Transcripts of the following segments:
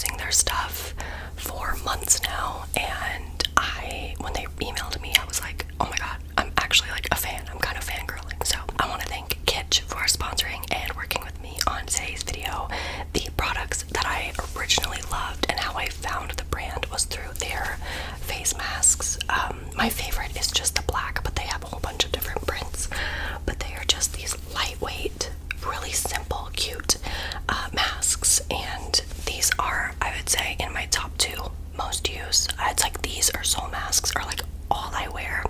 using their stuff for months now, and when they emailed me, I was like, oh my god, I'm actually like a fan. I'm kind of fangirling. So I want to thank Kitsch for sponsoring and working with me on today's video. The products that I originally loved and how I found the brand was through their face masks. My favorite is just the black, but they have a whole bunch of different prints. But they are just these lightweight, really simple, cute masks, and these are, I would say, in my top 2 most used. It's like these or soul masks are like all I wear,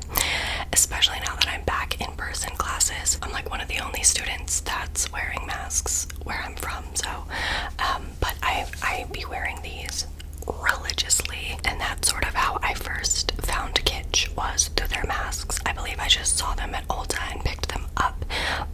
especially now that I'm back in person classes. I'm like one of the only students that's wearing masks where I'm from, so but I be wearing these religiously, and that's sort of how I first found Kitsch, was through their masks. I believe I just saw them at Ulta and picked them up,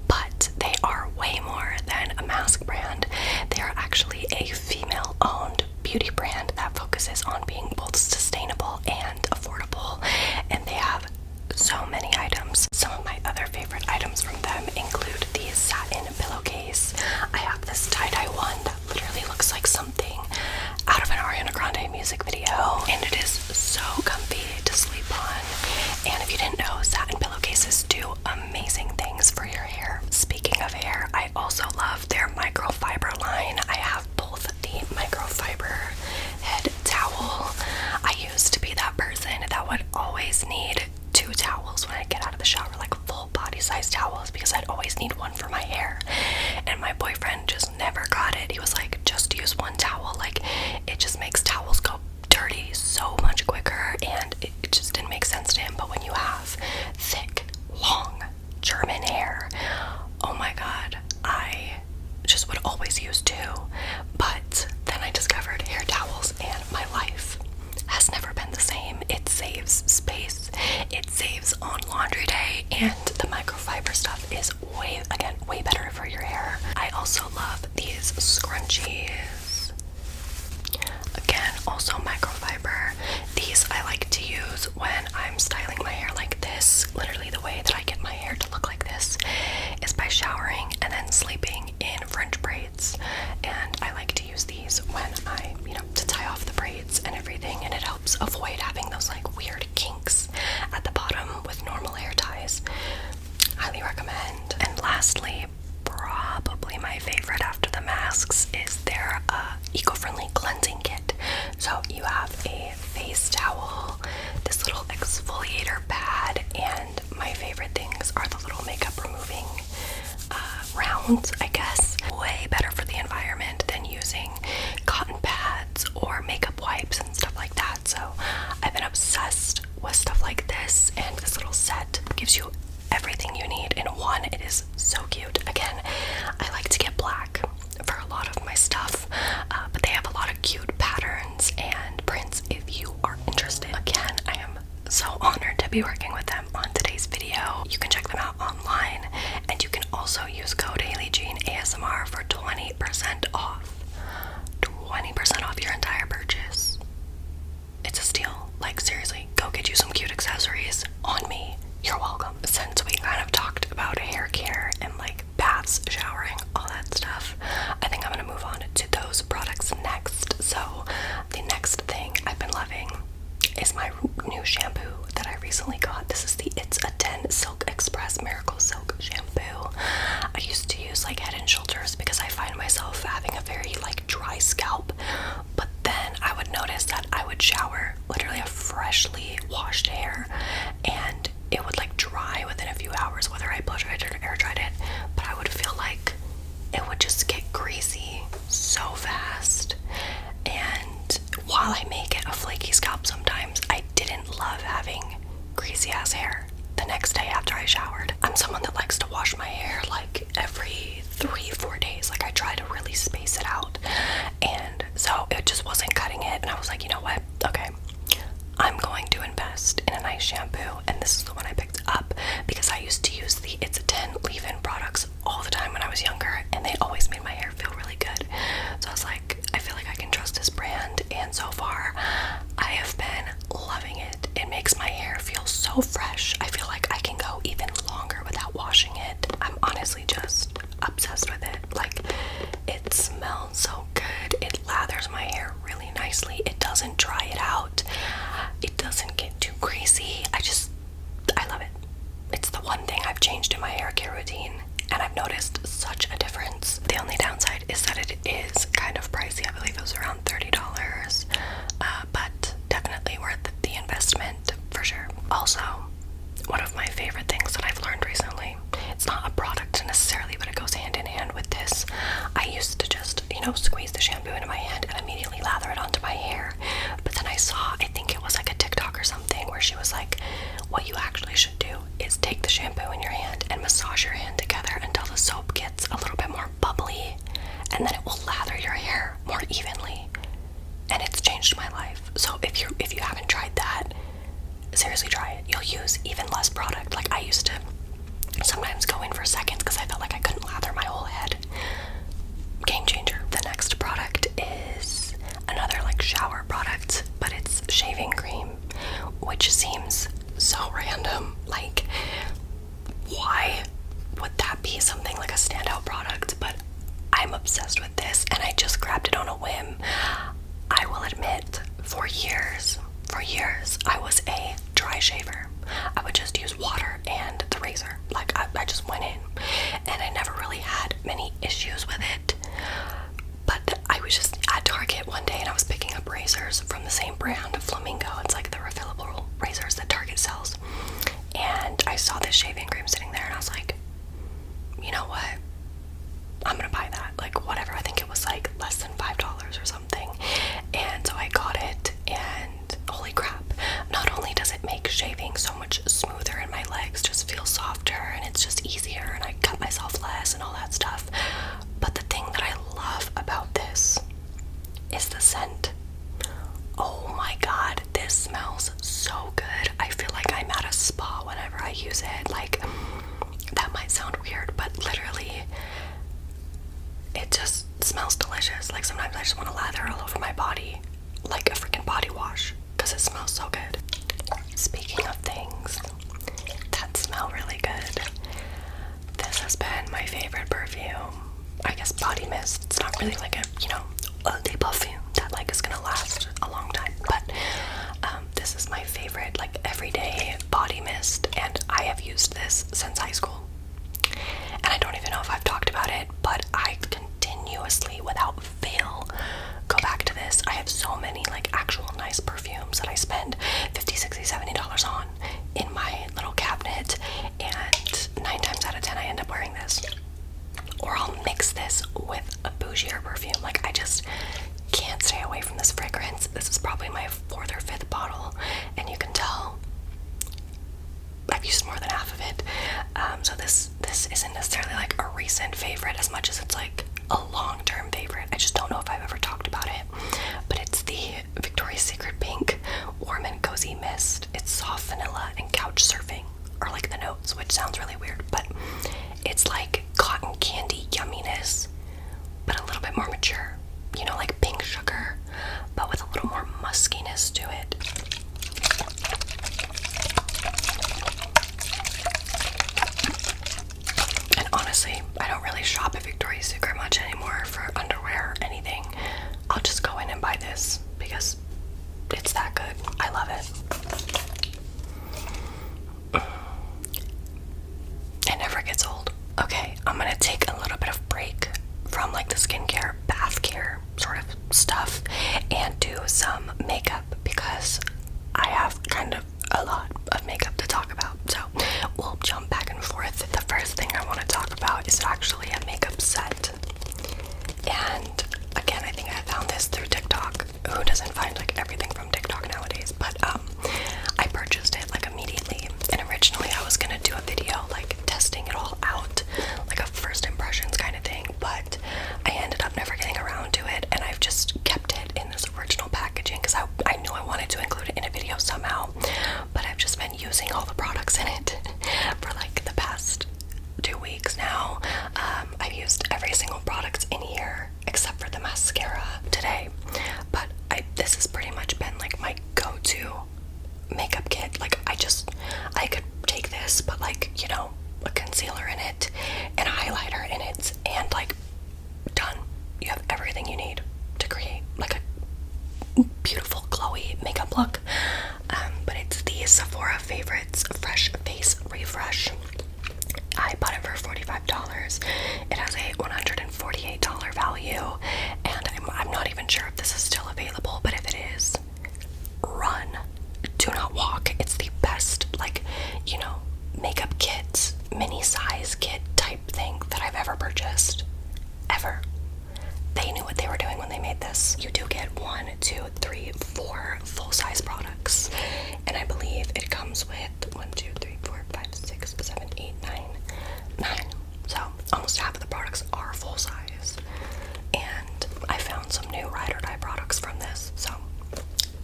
but they are way more than a mask brand. They are actually a female-owned beauty brand that focuses on being both sustainable and affordable, and they have so many items. Some of my other favorite items from them include the satin pillowcase. I have this tie-dye one that literally looks like something out of an Ariana Grande music video, and it is so comfy to sleep on. And if you didn't know, satin pillowcases do amazing things for your hair. Speaking of hair, I also love their microfiber line. I have both the microfiber head towel. I used to be that person that would always need 2 towels when I get out of the shower, like full body size towels, because I'd always need one for my hair. And my boyfriend just never got it. He was like, just use one towel. Like, it just makes towels go dirty so much quicker, and it just didn't make sense to him. But when you have thick, long German hair, oh my god, I just would always use 2. But then I discovered hair towels, and my life has never been the same. It saves space, it saves on laundry day, and the microfiber stuff is way better for your hair. I also love these scrunchies. Again, also microfiber. These I like to use when I'm styling my hair like this. Literally the way that I get my hair to look like this is by showering and then sleeping in French braids. And I like to use these when I, to tie off the braids and everything, and it helps avoid having those like weird kinks at the bottom with normal hair ties. Highly recommend. And lastly, probably my favorite after the masks is their eco-friendly cleansing kit. So you have a face towel, this little exfoliator pad, and my favorite things are the little makeup removing rounds, I guess. Way better for the environment than using cotton pads or makeup wipes and stuff like that. So I've been obsessed with stuff like this, and this little set gives you everything you need in one. It is so cute. Again, I like to get black for a lot of my stuff, but they have a lot of cute patterns and prints if you are interested. Again, I am so honored to be working with them on today's video. You can check them out online, and you can also use code HaleyJean ASMR for 20% off. 20% off your entire purchase. It's a steal. Like, seriously, go get you some cute accessories on me. You're welcome. Since we kind of talked about hair care and like baths, showering, all that stuff, I think I'm gonna move on to those products next. So the next thing I've been loving is my new shampoo that I recently got. This is the It's a 10 Silk Express Miracle Silk Shampoo. I used to use like Head and Shoulders because I find myself having a very like dry scalp, but then I would notice that I would shower, literally have freshly washed hair, and it would like dry within a few hours, whether I blow dried it or air dried it, but I would feel like it would just get greasy so fast. And while I make it a flaky scalp sometimes, I didn't love having greasy ass hair the next day after I showered. I'm someone that likes to wash my hair like every 3-4 days. Like, I try to really space it out, and so it just wasn't cutting it. And I was like, you know what, okay, I'm going to invest in a nice shampoo, and this is the one I picked up because I used to use the It's a 10 leave-in products all the time when I was younger, and they always made my hair feel really good. So I was like, I feel like I can trust this brand, and so far I have been loving it. It makes my hair feel so fresh. I feel like I can go even longer without washing it. I'm honestly obsessed with it. Like, it smells so good. It lathers my hair really nicely. It doesn't dry it out. It doesn't get too greasy. I love it. It's the one thing I've changed in my hair care routine, and I've noticed such a difference. The only downside is that it is kind of pricey. I believe it was around $30, but definitely worth the investment for sure. Also, one of my favorite things that I've learned recently, it's not a product necessarily, but it goes hand in hand with this. I used to just, squeeze the shampoo into my hand and immediately lather it onto my hair. But then I saw, I think it was like a TikTok or something, where she was like, what you actually should do is take the shampoo in your hand and massage your hand together until the soap gets a little bit more bubbly, and then it will lather your hair more evenly. And it's changed my life. So if you haven't tried that, seriously try it. You'll use even less product. Like, I used to sometimes go in for seconds because I felt like I couldn't lather my whole head. Game changer. The next product is another like shower product, but it's shaving cream, which seems so random. Like, why would that be something like a standout product? But I'm obsessed with this, and I just grabbed it on a whim. I will admit, for years, I was a dry shaver. I would just use water and the razor. Like, I just went in, and I never really had many issues with it. But I was just at Target one day, and I was picking up razors from the same brand, Flamingo. It's like the refillable razors that Target sells. And I saw this shaving cream sitting there, and I was like, you know what? I'm gonna buy that. Like, whatever. I think it was like less than $5 or something. And so I got it, and holy crap. Not only does it make shaving so much smoother, and my legs just feel softer, and it's just easier, and I cut myself less and all that stuff, but the thing that I love about this is the scent. Oh my god, this smells so good. I feel like I'm at a spa whenever I use it. Like, that might sound weird, but literally, it just smells delicious. Like, sometimes I just want to lather all over my body like a freaking body wash because it smells so good. Speaking of things that smell really good, this has been my favorite perfume. I guess body mist. It's not really like a, a perfume that like is gonna last a long time, but this is my favorite like everyday body mist, and I have used this since high school. And I don't even know if I've talked about it, but I continuously, without fail, go back to this. I have so many like actual nice perfumes that I spend $50, $60, $70 on in my little cabinet, and 9 times out of 10 I end up wearing this. Or I'll mix this with a bougier perfume. Like, I just can't stay away from this fragrance. This is probably my 4th or 5th bottle, and you can tell I've used more than half of it. So this isn't necessarily like a recent favorite as much as it's like a long-term favorite. I just don't know if I've ever talked about it, but it's the Victoria's Secret Pink Warm and Cozy Mist. It's soft vanilla and couch surfing, or like the notes, which sounds really weird, but it's like cotton candy yumminess, but a little bit more mature. Like pink sugar, but with a little more muskiness to it. And honestly, I don't really shop at Victoria's Secret much anymore for underwear or anything. I'll just go in and buy this because it's that good. I love it. It never gets old. Okay, I'm gonna take a little bit of break from like the skincare, bath care sort of stuff, and do some makeup because I have kind of a lot of makeup to talk about. So we'll jump back and forth. The first thing I want to talk about is actually a makeup set. And again, I think I found this through TikTok. Who doesn't find like everything from TikTok nowadays? But I purchased it like immediately, and originally I was gonna do a video like testing it all out, like a first impressions kind of thing, but I ended up never getting around to it, and I've just kept it in this original packaging because I knew I wanted to include it in a video somehow, but I've just been using all the products in it for like the past 2 weeks now. I've used every single product in here except for the mascara today, but this has pretty much been like my go-to makeup kit. Like, I could take this, but like, a concealer in it and a highlighter in it, and like, done. You have everything you need to create like a beautiful glowy makeup look. But it's the Sephora Favorites Fresh Face Refresh. I bought it for $45. It has a $148 value, and I'm not even sure if this is still available, but if it is, run. Do not walk. It's the best, like, you know, makeup kit, mini size kit type thing that I've ever purchased. Ever. They knew what they were doing when they made this. You do get 1, 2, 3, 4 full-size products, and I believe it comes with 1, 2, 3, 4, 5, 6, 7, 8, 9. So almost half of the products are full-size, and I found some new ride or die products from this. So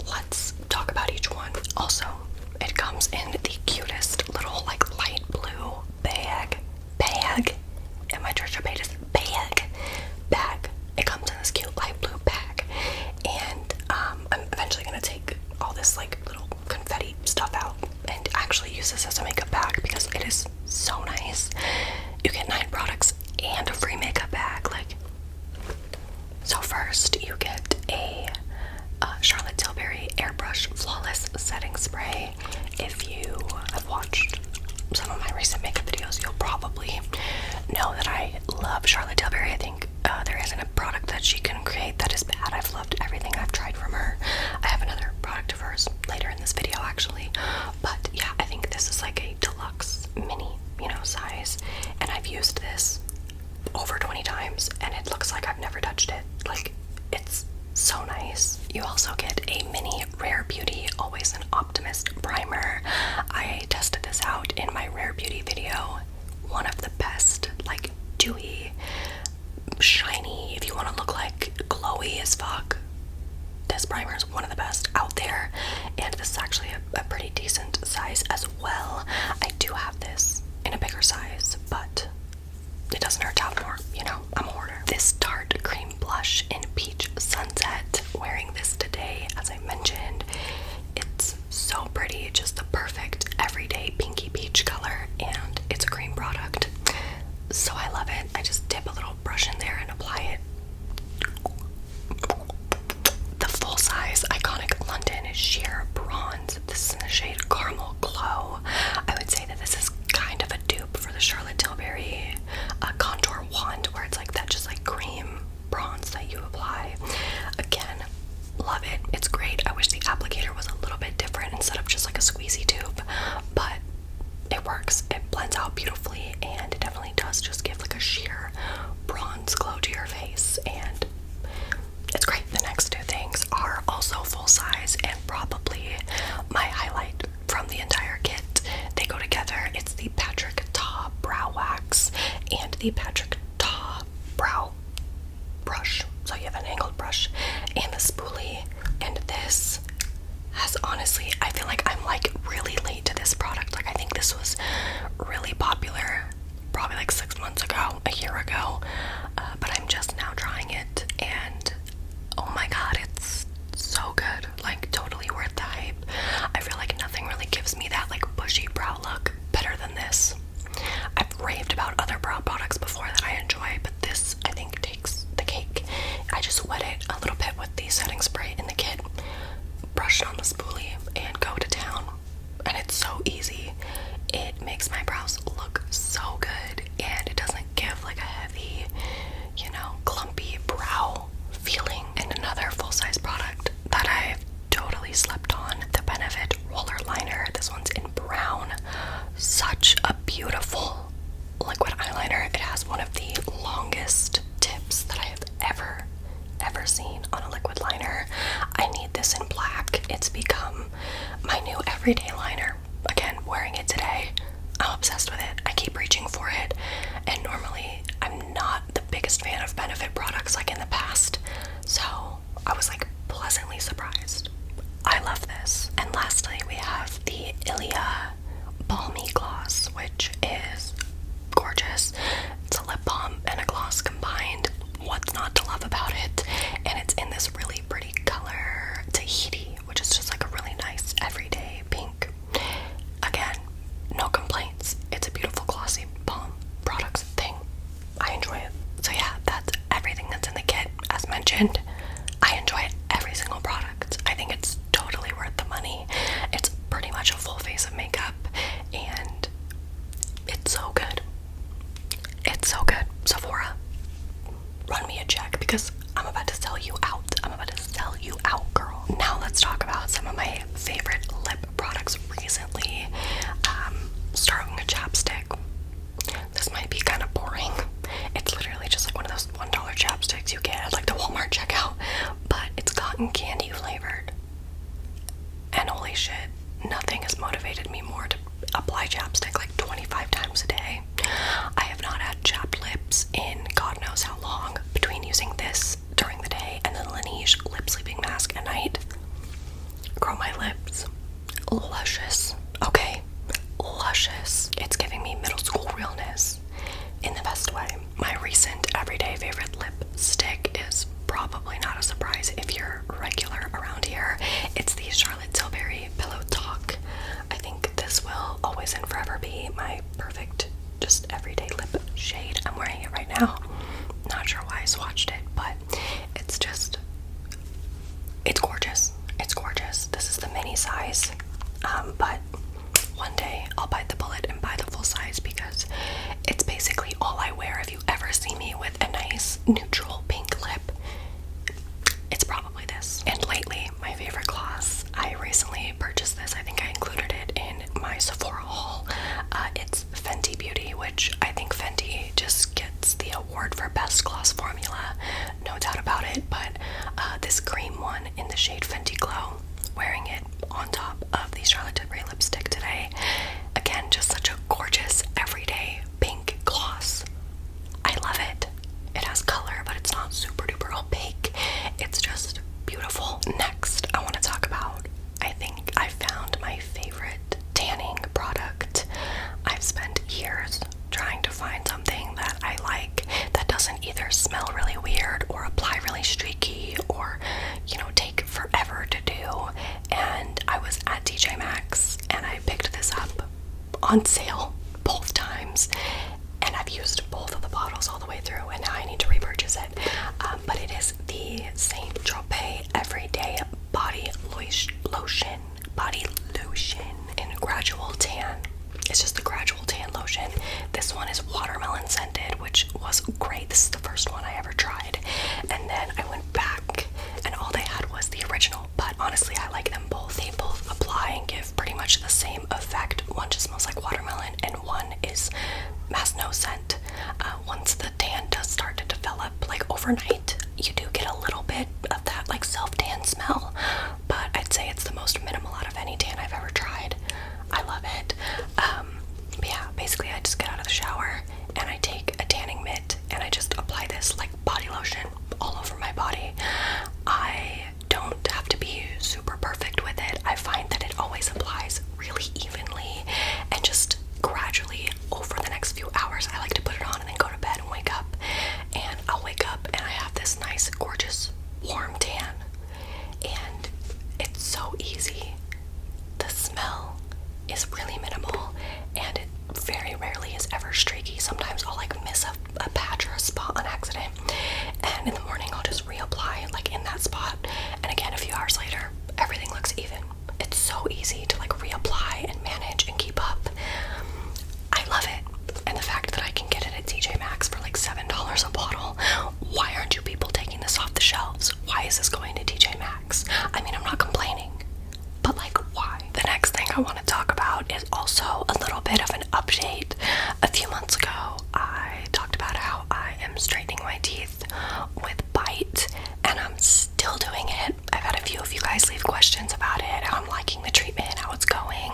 let's talk about each one. Also, it comes in the cutest little like light blue bag. And my church paid is bag. It comes in this cute light blue bag, and I'm eventually gonna take all this like little confetti stuff out and actually use this as a makeup bag because it is so nice. You get 9 products and a free makeup bag. Like, so first you get a Charlotte Tilbury Airbrush Flawless Setting Spray. If you have watched some of my recent makeup videos, you'll probably know that I love Charlotte Tilbury. I think there isn't a product that she can create that is bad. I've loved everything I've tried from her. I have another product of hers later in this video actually, but yeah, I think this is like a deluxe mini, you know, size, and I've used this over 20 times and it looks like I've never touched it. Like, it's so nice. You also get a mini Rare Beauty Always an Optimist primer. I tested this out in my Rare Beauty video. One of the best, like, dewy, shiny, if you want to look like glowy as fuck, this primer is one of the best out there, and this is actually a pretty decent size as well. I do have this in a bigger size, but it doesn't hurt to have more, you know, I'm a hoarder. This Tarte Cream Blush in Peach Sunset, wearing this today, as I mentioned. It's so pretty, just the perfect everyday pinky peach color, and it's a cream product, so I love it. I just dip a little brush in there and apply it. The full-size Iconic London Sheer Bronze. This is in the shade Caramel Glow. I would say that this is kind of a dupe for the Charlotte Tilbury contour wand, where it's like that just like cream bronze that you apply. Again, love it. It's great. I wish the applicator was a little bit different instead of just like a squeezy tube, but it works. It blends out beautifully, and it definitely does just give like a sheer bronze glow to your face, and it's great. The next 2 things are also full size and probably my highlight from the entire kit. They go together. It's the Patrick Ta Brow Wax and the Patrick Ta Brow Brush. So you have an angled brush and the spoolie, and this has, honestly, I feel like I'm like really late to this product. Like, I think this was really popular probably like 6 months ago, a year ago, but I'm just now trying it, and oh my god, it's so good. Like, totally worth the hype. I feel like nothing really gives me that like bushy brow look better than this. I've raved about other brow products before that I enjoy, but this I think takes the cake. I just wet it a little bit with the setting spray in the kit, brush it on the spoolie, and go to town, and it's so easy. It makes my brows look so good, and it doesn't give like a heavy, you know, clumpy brow feeling. And another full-size product that I've totally slept on, the Benefit Roller Liner. This one's in brown. Such a beautiful liquid eyeliner. It has one of the longest tips that I have ever seen on a liquid liner. I need this in black. It's become my new everyday liner. Again, wearing it today, I'm obsessed with it. I keep reaching for it, and normally I'm not the biggest fan of Benefit products like in the past, so I was like pleasantly surprised. I love this. And lastly, we have the Ilia Balmy Gloss, which is gorgeous. It's a lip balm and a gloss combined. What's not to love about it? And it's in this really pretty color, Tahiti, which is just like a really nice everyday pink. Again, no complaints. It's a beautiful glossy balm products thing. I enjoy it. So yeah, that's everything that's in the kit. As mentioned, I enjoy every single product. say shit. Nothing has motivated me more to apply chapstick like 25 times a day. I have not had chapped lips in God knows how long between using this during the day and the Laneige lip sleeping mask at night. Girl, my lips, luscious, okay, luscious. It's giving me middle school realness in the best way. My recent everyday favorite lipstick is probably not a surprise if you're regular around here. It's the Charlotte Tilbury Pillow Talk. I think this will always and forever be my perfect, just everyday lip shade. I'm wearing it right now. Not sure why I swatched it, but it's just, it's gorgeous. It's gorgeous. This is the mini size, but one day I'll bite the bullet and buy the full size because it's basically all I wear. If you ever see me with a nice neutral pink lip, it's probably this. And lately, my favorite gloss, I recently purchased this. I think I included it in my Sephora haul. It's Fenty Beauty, which I think Fenty just gets the award for best gloss formula, no doubt about it. But this cream one in the shade Fenty Glow, wearing it on top of the Charlotte Tilbury lipstick today. Again, just such a gorgeous everyday pink gloss. I love it. It has color, but it's not super duper opaque. It's just beautiful. Next, I want to talk about, I think I found my favorite tanning product. I've spent years trying to find something that I like that doesn't either smell really weird or apply really streaky or, you know, take forever to do. And I was at TJ Maxx and I picked this up on sale both times, and I've used both of the bottles all the way through, and now I need to repurchase it. But it is the Saint Tropez Everyday Body Lotion in Gradual Tan. It's just the Gradual Tan lotion. This one is watermelon scented, which was great. This is the first one I ever tried, and then I went back and all they had was the original. But honestly, I like them both. They both apply and give pretty much the same effect. One just smells like watermelon and one has no scent. Once the tan does start to develop, like overnight, you do get a little bit of that like self-tan smell, but I'd say it's the most minimal out of any tan I've ever tried. I love it. But yeah, basically I just get out of the shower and I take a tanning mitt and I just apply this like body lotion all over my body. I don't have to be super perfect with it. I find that it always applies really evenly and just gradually over the next few hours. I like to put it on and then go to bed and wake up, and I'll wake up and I have this nice gorgeous warm tan, and it's so easy. The smell is really minimal and it very rarely is ever streaky. Sometimes I'll like miss a patch or a spot on accident, and in the morning I'll just reapply like in that spot, and again a few hours later everything looks even. It's so easy to like reapply and manage and keep up. I love it. And the fact that I can get it at TJ Maxx for like $7 a bottle. Why aren't you people taking this off the shelves? Why is this going to TJ Maxx? I mean, I'm not complaining, but like, why? The next thing I want to talk about is also a little bit of an update. A few months ago, I talked about how I am straightening my teeth with Bite, and I'm still doing it. I've had a few of you guys leave questions about it, how I'm liking the treatment, how it's going,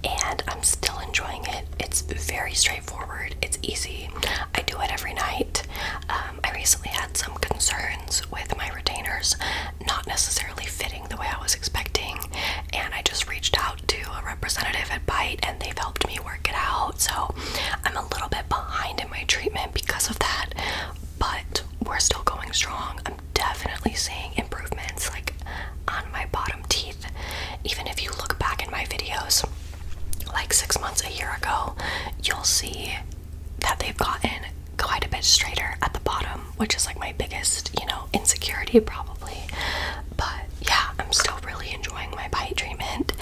and I'm still enjoying it. It's very straightforward. It's easy. I do it every night. I recently had some concerns with my retainers not necessarily fitting the way I was expecting, and I just reached out to a representative at Bite and they've helped me work it out. So I'm a little bit behind in my treatment because of that, but we're still going strong. I'm definitely seeing improvements like on my bottom teeth. Even if you look back in my videos like 6 months, a year ago, you'll see that they've gotten quite a bit straighter at the bottom, which is like my biggest, insecurity probably. But yeah, I'm still really enjoying my Bite treatment.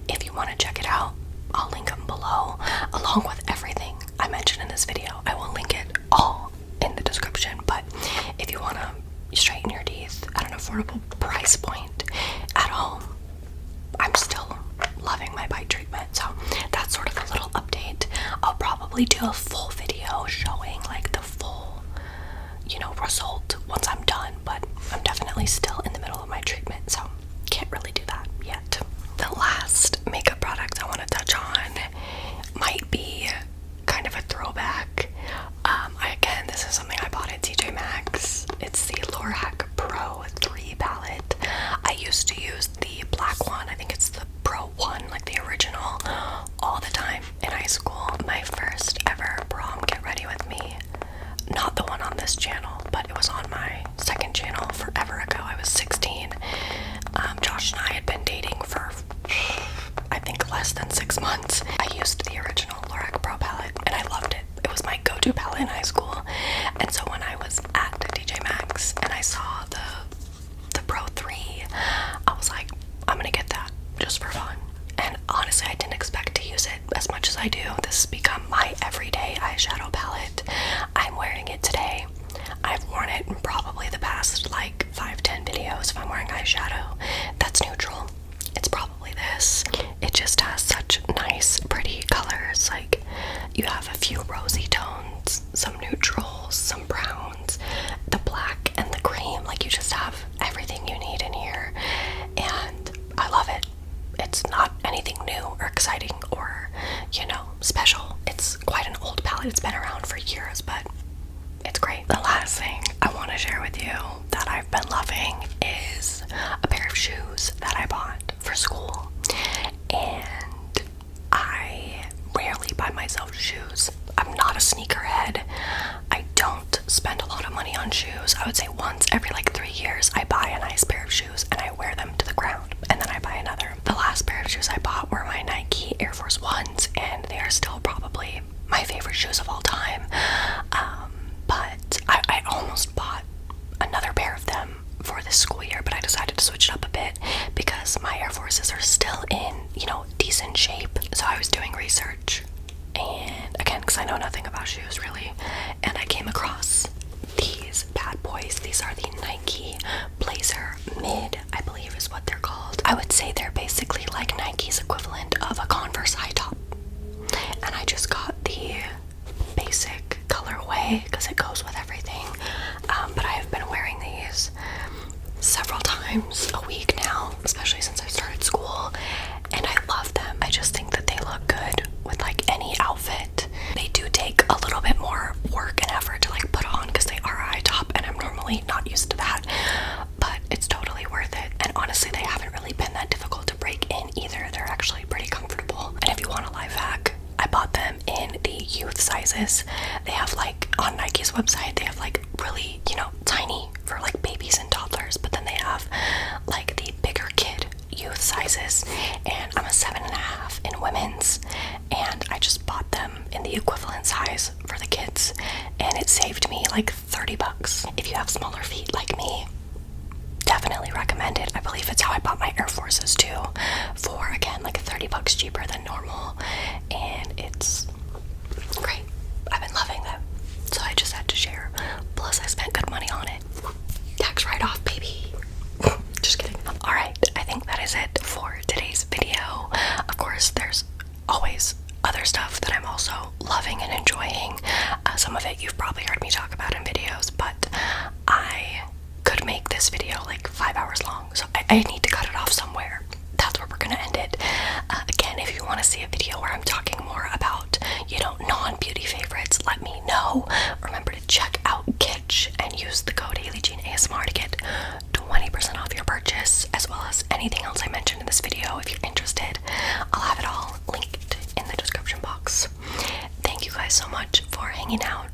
If you want to check it out, I'll link them below, along with everything I mentioned in this video. I will link it all in the description. But if you want to straighten your teeth at an affordable price point at home, I'm still loving my Bite treatment. So that's sort of a little update. I'll probably do a full video showing like the full result once I'm done, but I'm definitely still in the middle of my treatment, so can't really do that yet. The last less than 6 months. I used the original Lorac Pro palette and I loved it. It was my go-to palette in high school. And so when I was at TJ Maxx and I saw the Pro 3, I was like, I'm gonna get that just for fun. And honestly, I didn't expect to use it as much as I do. This has become my everyday eyeshadow palette. I'm wearing it today. I've worn it in probably the past like 5-10 videos. If I'm wearing eyeshadow that's neutral, it's probably this. It just has such nice, pretty colors. Like, you have a few rosy tones, some neutrals, some browns, the black and the cream. Like, you just have everything you need in here, and I love it. It's not anything new or exciting or, you know, special. It's quite an old palette. It's been around for years, but it's great. The last thing I want to share with you that I've been loving is a pair of shoes that I bought for school. And I rarely buy myself shoes. I'm not a sneakerhead. I don't spend a lot of money on shoes. I would say once every like 3 years I buy a nice pair of shoes and I wear them to the ground, and then I buy another. The last pair of shoes I bought were my Nike Air Force Ones, and they are still probably my favorite shoes of all time. But I almost bought another pair of them for this school year, but I decided to switch it up a bit because my Air Forces are still in, you know, decent shape. So I was doing research, and again, because I know nothing about shoes really, and I came across these bad boys. These are the Nike Blazer Mid, I believe is what they're called. I would say they're basically like Nike's equivalent of a Converse high top. And I just got the basic colorway because it goes with everything. But I have been wearing these several times a week now, especially since I started school, and I love them. I just think that they look good with like any outfit. They do take a little bit more work and effort to like put on because they are a high top, and I'm normally not used to that, but it's totally worth it. And honestly, they haven't really been that difficult to break in either. They're actually pretty comfortable. And if you want a life hack, I bought them in the youth sizes. They have like, on Nike's website, they have like really, you know, tiny for like babies and toddlers, but then they have like the bigger kid youth sizes, and I'm a 7.5 in women's, and I just bought them in the equivalent size for the kids, and it saved me like $30. If you have smaller feet like me, definitely recommend it. I believe it's how I bought my Air Forces too, for again like $30 cheaper than normal, and it's great. I've been loving them, so I just had to share. Plus I spent good money on it. Tax write-off, baby. Just kidding. Alright, I think that is it for today's video. Of course, there's always other stuff that I'm also loving and enjoying. Some of it you've probably heard me talk about in videos, but I could make this video like 5 hours long, so I need to cut it off somewhere. That's where we're gonna end it. Again, if you want to see a video where I'm talking more about, you know, non-beauty favorites, let me know. Remember to check out Kitsch and use the code HaleyJean ASMR to get 20% off your purchase, as well as anything else I mentioned in this video. If you're interested, I'll have it all linked in the description box. Thank you guys so much for hanging out,